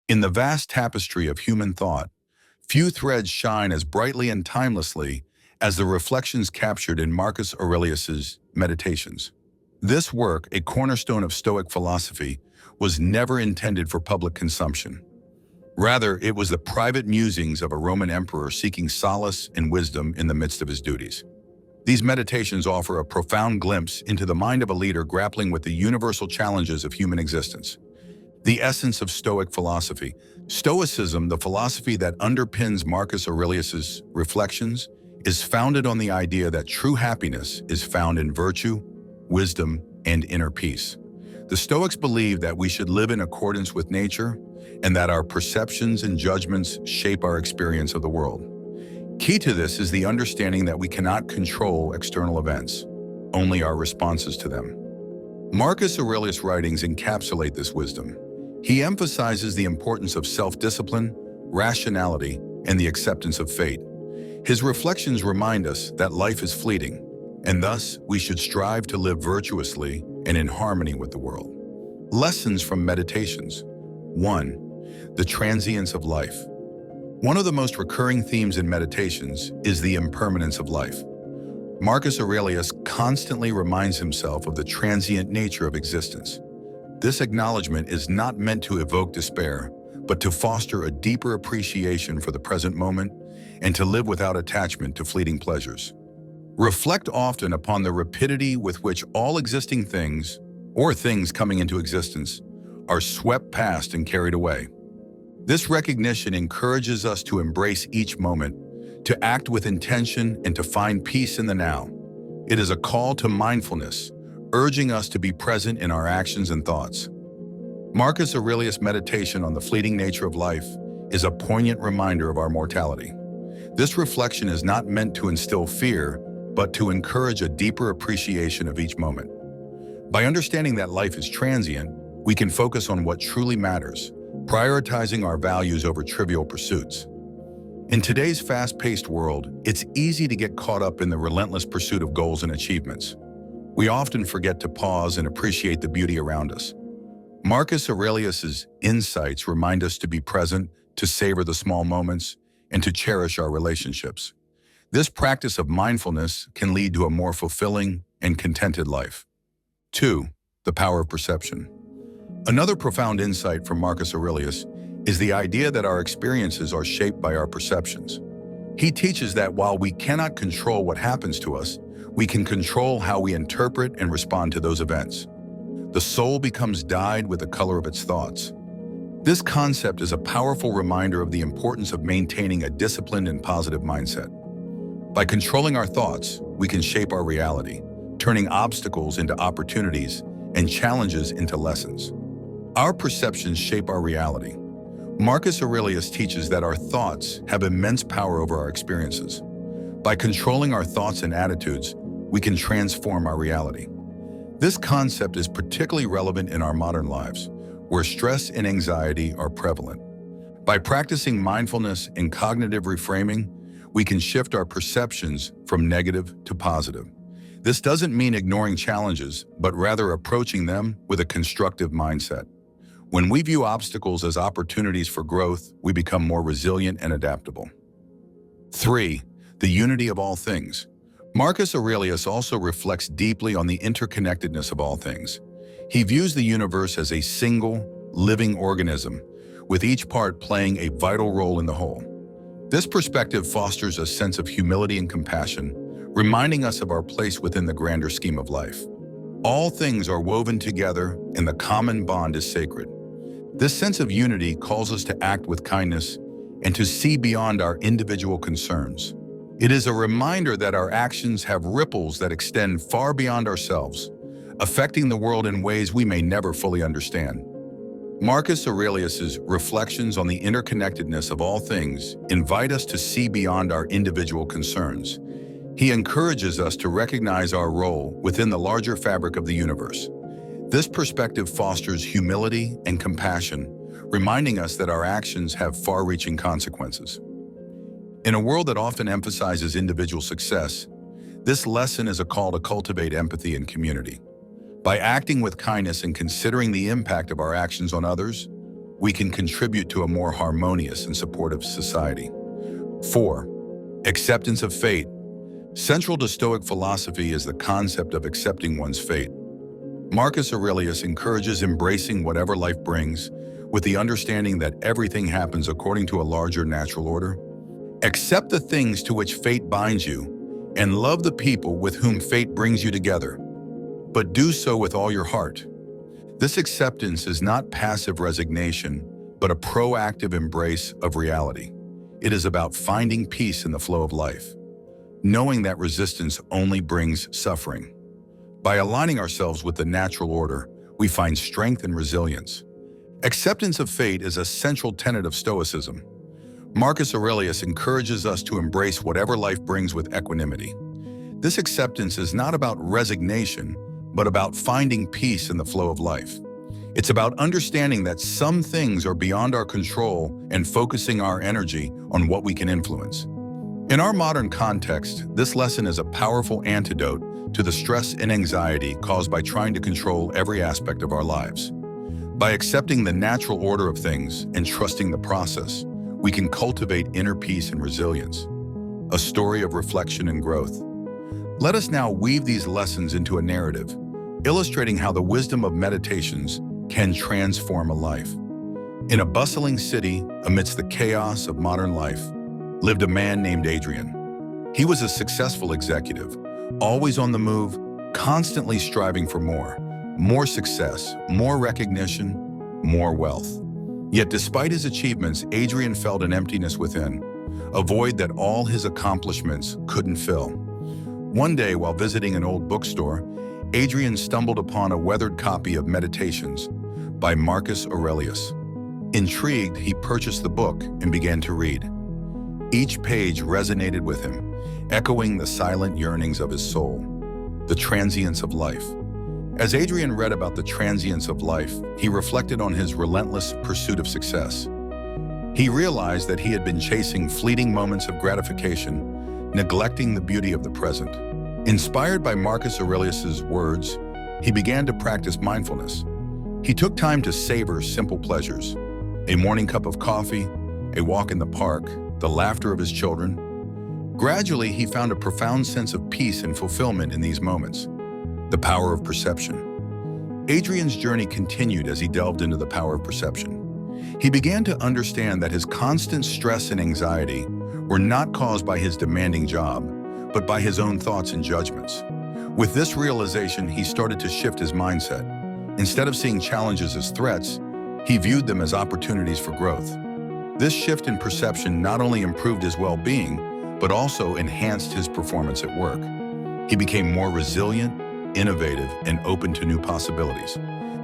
In the vast tapestry of human thought, few threads shine as brightly and timelessly as the reflections captured in Marcus Aurelius's Meditations. This work, a cornerstone of Stoic philosophy, was never intended for public consumption. Rather, it was the private musings of a Roman emperor seeking solace and wisdom in the midst of his duties. These meditations offer a profound glimpse into the mind of a leader grappling with the universal challenges of human existence. The essence of Stoic philosophy. Stoicism, the philosophy that underpins Marcus Aurelius's Reflections, is founded on the idea that true happiness is found in virtue, wisdom, and inner peace. The Stoics believe that we should live in accordance with nature and that our perceptions and judgments shape our experience of the world. Key to this is the understanding that we cannot control external events, only our responses to them. Marcus Aurelius' writings encapsulate this wisdom. He emphasizes the importance of self-discipline, rationality, and the acceptance of fate. His reflections remind us that life is fleeting, and thus we should strive to live virtuously and in harmony with the world. Lessons from Meditations. 1. The transience of life. One of the most recurring themes in Meditations is the impermanence of life. Marcus Aurelius constantly reminds himself of the transient nature of existence. This acknowledgement is not meant to evoke despair, but to foster a deeper appreciation for the present moment and to live without attachment to fleeting pleasures. Reflect often upon the rapidity with which all existing things, or things coming into existence, are swept past and carried away. This recognition encourages us to embrace each moment, to act with intention, and to find peace in the now. It is a call to mindfulness, urging us to be present in our actions and thoughts. Marcus Aurelius' meditation on the fleeting nature of life is a poignant reminder of our mortality. This reflection is not meant to instill fear, but to encourage a deeper appreciation of each moment. By understanding that life is transient, we can focus on what truly matters, prioritizing our values over trivial pursuits. In today's fast-paced world, it's easy to get caught up in the relentless pursuit of goals and achievements. We often forget to pause and appreciate the beauty around us. Marcus Aurelius's insights remind us to be present, to savor the small moments, and to cherish our relationships. This practice of mindfulness can lead to a more fulfilling and contented life. 2. The power of perception. Another profound insight from Marcus Aurelius is the idea that our experiences are shaped by our perceptions. He teaches that while we cannot control what happens to us, we can control how we interpret and respond to those events. The soul becomes dyed with the color of its thoughts. This concept is a powerful reminder of the importance of maintaining a disciplined and positive mindset. By controlling our thoughts, we can shape our reality, turning obstacles into opportunities and challenges into lessons. Our perceptions shape our reality. Marcus Aurelius teaches that our thoughts have immense power over our experiences. By controlling our thoughts and attitudes, we can transform our reality. This concept is particularly relevant in our modern lives, where stress and anxiety are prevalent. By practicing mindfulness and cognitive reframing, we can shift our perceptions from negative to positive. This doesn't mean ignoring challenges, but rather approaching them with a constructive mindset. When we view obstacles as opportunities for growth, we become more resilient and adaptable. 3. The unity of all things. Marcus Aurelius also reflects deeply on the interconnectedness of all things. He views the universe as a single, living organism, with each part playing a vital role in the whole. This perspective fosters a sense of humility and compassion, reminding us of our place within the grander scheme of life. All things are woven together, and the common bond is sacred. This sense of unity calls us to act with kindness and to see beyond our individual concerns. It is a reminder that our actions have ripples that extend far beyond ourselves, affecting the world in ways we may never fully understand. Marcus Aurelius's reflections on the interconnectedness of all things invite us to see beyond our individual concerns. He encourages us to recognize our role within the larger fabric of the universe. This perspective fosters humility and compassion, reminding us that our actions have far-reaching consequences. In a world that often emphasizes individual success, this lesson is a call to cultivate empathy and community. By acting with kindness and considering the impact of our actions on others, we can contribute to a more harmonious and supportive society. 4. Acceptance of fate. Central to Stoic philosophy is the concept of accepting one's fate. Marcus Aurelius encourages embracing whatever life brings, with the understanding that everything happens according to a larger natural order. Accept the things to which fate binds you, and love the people with whom fate brings you together. But do so with all your heart. This acceptance is not passive resignation, but a proactive embrace of reality. It is about finding peace in the flow of life, knowing that resistance only brings suffering. By aligning ourselves with the natural order, we find strength and resilience. Acceptance of fate is a central tenet of Stoicism. Marcus Aurelius encourages us to embrace whatever life brings with equanimity. This acceptance is not about resignation, but about finding peace in the flow of life. It's about understanding that some things are beyond our control and focusing our energy on what we can influence. In our modern context, this lesson is a powerful antidote to the stress and anxiety caused by trying to control every aspect of our lives. By accepting the natural order of things and trusting the process, we can cultivate inner peace and resilience, a story of reflection and growth. Let us now weave these lessons into a narrative, illustrating how the wisdom of meditations can transform a life. In a bustling city, amidst the chaos of modern life, lived a man named Adrian. He was a successful executive, always on the move, constantly striving for more success, more recognition, more wealth. Yet despite his achievements, Adrian felt an emptiness within, a void that all his accomplishments couldn't fill. One day, while visiting an old bookstore, Adrian stumbled upon a weathered copy of Meditations by Marcus Aurelius. Intrigued, he purchased the book and began to read. Each page resonated with him, echoing the silent yearnings of his soul, the transience of life. As Adrian read about the transience of life, he reflected on his relentless pursuit of success. He realized that he had been chasing fleeting moments of gratification, neglecting the beauty of the present. Inspired by Marcus Aurelius's words, he began to practice mindfulness. He took time to savor simple pleasures, a morning cup of coffee, a walk in the park, the laughter of his children. Gradually, he found a profound sense of peace and fulfillment in these moments. The power of perception. Adrian's journey continued as he delved into the power of perception. He began to understand that his constant stress and anxiety were not caused by his demanding job, but by his own thoughts and judgments. With this realization, he started to shift his mindset. Instead of seeing challenges as threats, he viewed them as opportunities for growth. This shift in perception not only improved his well-being, but also enhanced his performance at work. He became more resilient, innovative, and open to new possibilities.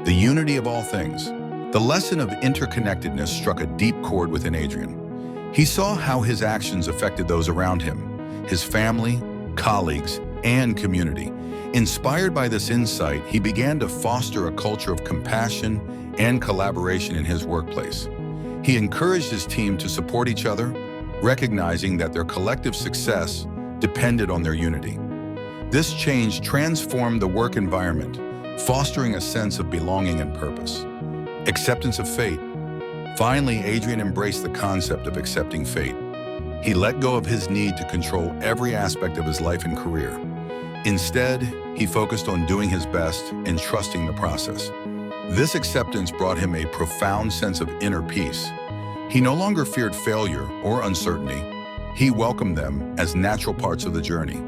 The unity of all things. The lesson of interconnectedness struck a deep chord within Adrian. He saw how his actions affected those around him, his family, colleagues, and community. Inspired by this insight, he began to foster a culture of compassion and collaboration in his workplace. He encouraged his team to support each other, recognizing that their collective success depended on their unity. This change transformed the work environment, fostering a sense of belonging and purpose. Acceptance of fate. Finally, Adrian embraced the concept of accepting fate. He let go of his need to control every aspect of his life and career. Instead, he focused on doing his best and trusting the process. This acceptance brought him a profound sense of inner peace. He no longer feared failure or uncertainty. He welcomed them as natural parts of the journey.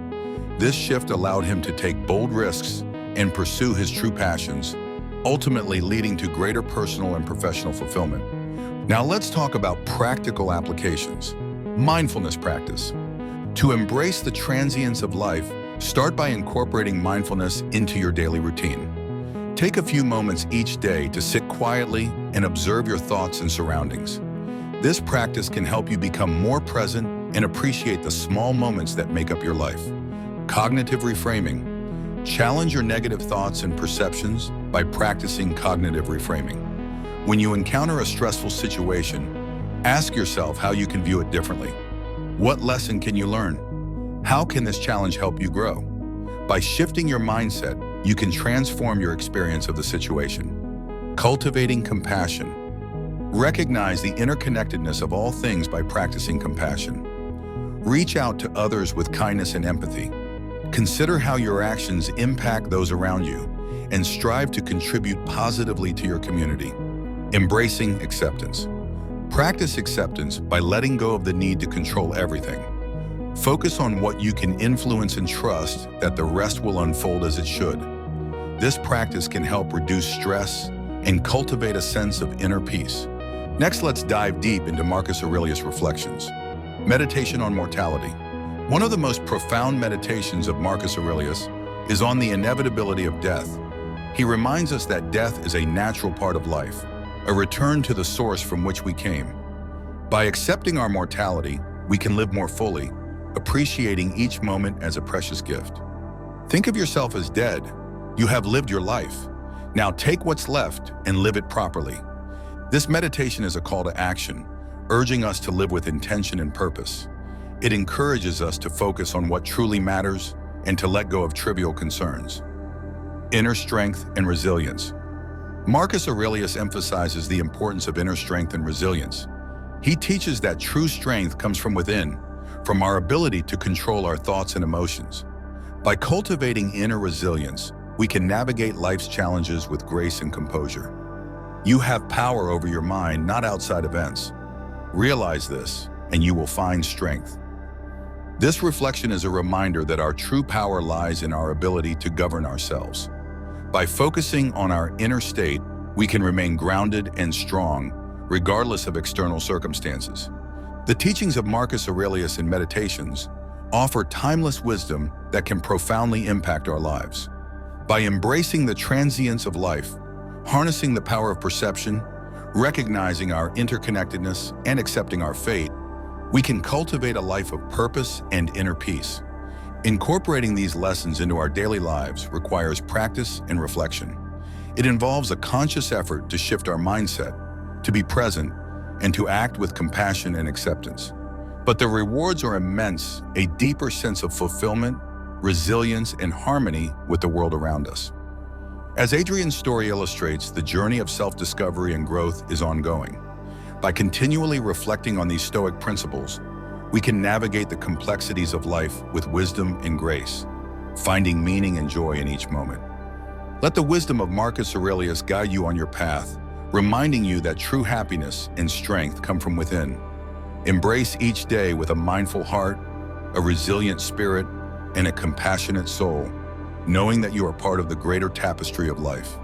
This shift allowed him to take bold risks and pursue his true passions, ultimately leading to greater personal and professional fulfillment. Now let's talk about practical applications. Mindfulness practice. To embrace the transience of life, start by incorporating mindfulness into your daily routine. Take a few moments each day to sit quietly and observe your thoughts and surroundings. This practice can help you become more present and appreciate the small moments that make up your life. Cognitive reframing. Challenge your negative thoughts and perceptions by practicing cognitive reframing. When you encounter a stressful situation, ask yourself how you can view it differently. What lesson can you learn? How can this challenge help you grow? By shifting your mindset, you can transform your experience of the situation. Cultivating compassion. Recognize the interconnectedness of all things by practicing compassion. Reach out to others with kindness and empathy. Consider how your actions impact those around you and strive to contribute positively to your community. Embracing acceptance. Practice acceptance by letting go of the need to control everything. Focus on what you can influence and trust that the rest will unfold as it should. This practice can help reduce stress and cultivate a sense of inner peace. Next, let's dive deep into Marcus Aurelius' reflections. Meditation on mortality. One of the most profound meditations of Marcus Aurelius is on the inevitability of death. He reminds us that death is a natural part of life, a return to the source from which we came. By accepting our mortality, we can live more fully, appreciating each moment as a precious gift. Think of yourself as dead. You have lived your life. Now take what's left and live it properly. This meditation is a call to action, urging us to live with intention and purpose. It encourages us to focus on what truly matters and to let go of trivial concerns. Inner strength and resilience. Marcus Aurelius emphasizes the importance of inner strength and resilience. He teaches that true strength comes from within, from our ability to control our thoughts and emotions. By cultivating inner resilience, we can navigate life's challenges with grace and composure. You have power over your mind, not outside events. Realize this, and you will find strength. This reflection is a reminder that our true power lies in our ability to govern ourselves. By focusing on our inner state, we can remain grounded and strong, regardless of external circumstances. The teachings of Marcus Aurelius in Meditations offer timeless wisdom that can profoundly impact our lives. By embracing the transience of life, harnessing the power of perception, recognizing our interconnectedness, and accepting our fate, we can cultivate a life of purpose and inner peace. Incorporating these lessons into our daily lives requires practice and reflection. It involves a conscious effort to shift our mindset, to be present, and to act with compassion and acceptance. But the rewards are immense, a deeper sense of fulfillment, resilience, and harmony with the world around us. As Adrian's story illustrates, the journey of self-discovery and growth is ongoing. By continually reflecting on these Stoic principles, we can navigate the complexities of life with wisdom and grace, finding meaning and joy in each moment. Let the wisdom of Marcus Aurelius guide you on your path, reminding you that true happiness and strength come from within. Embrace each day with a mindful heart, a resilient spirit, and a compassionate soul, knowing that you are part of the greater tapestry of life.